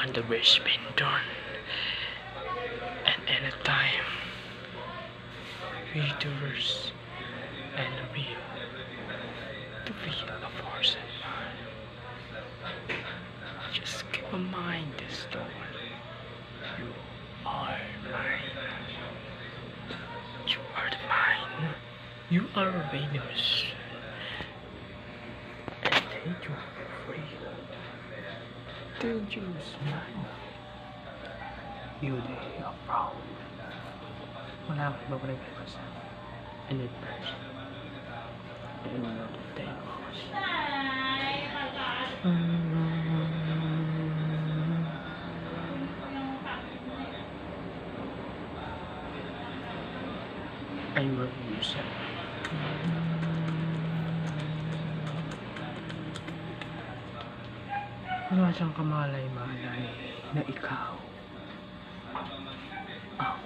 on the Brisbane Dawn, and anytime readers and real to feel a force and mind. Just keep in mind this story. You are mine. You are mine. You are famous. And then you are free. Then you smile. You day are proud. Wala akong iba pa nagpapasa. And it burns. And not the day goes. I will use it. Wala siyang kamalay-malay na ikaw ang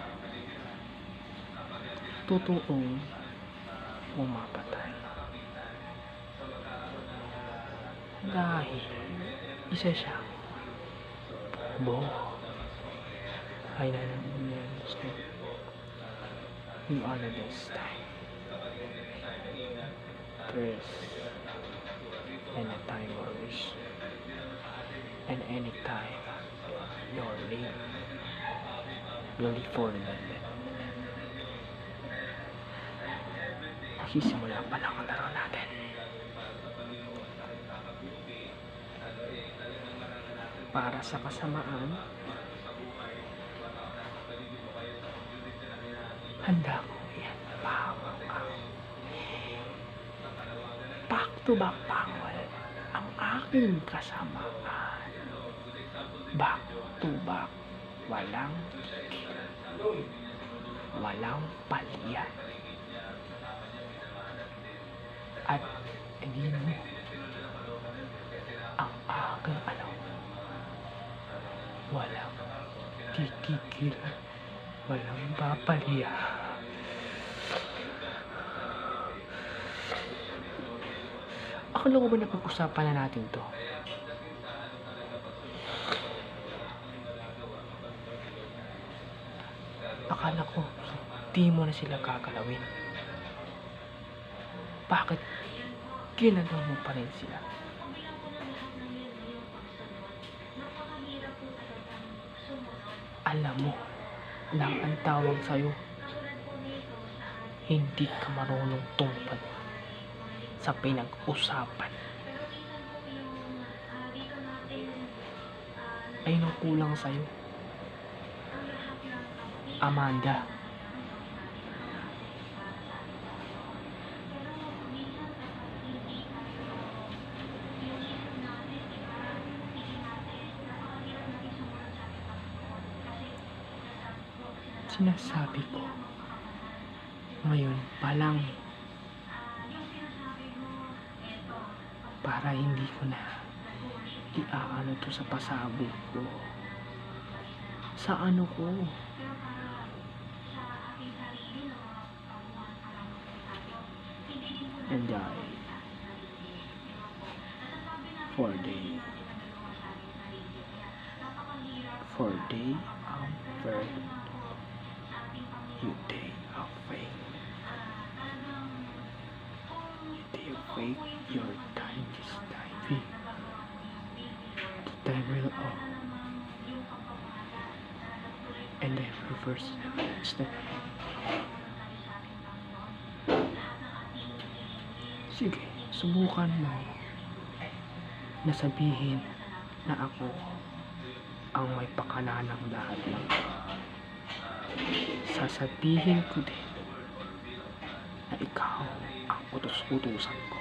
totoong pumapatay. Dahil isa siyang bobo. Ay na naman you are the best time. Press and a time worries. And anytime you're late, you'll be for the minute. Magsisimula pa lang ang laro natin. Para sa kasamaan, handa ko yan. Back to back pangwal ang aking kasamaan. Back to back, walang tigil, walang palya. At hindi mo ang aking alam, walang titigil, walang papalya. Akala ko ba napag-usapan na natin to? Akala ko di mo na sila gagalawin. Bakit ginagawa mo pa rin sila? Alam mo lang ang tawag sa'yo, hindi ka marunong tungkol sa pinag-usapan. Ay nang kulang sa'yo, Amanda. Sinasabi ko ngayon pa lang para hindi ko na iaano to sa pasabog ko, sa ano ko. And die for day of birth, you day of faith, you day of faith, your time is diving, the time will off, and then reverse step. Sige, subukan mo na sabihin na ako ang may pakalanang lahat lang. Sasabihin ko din na ikaw ang utos-utusan ko.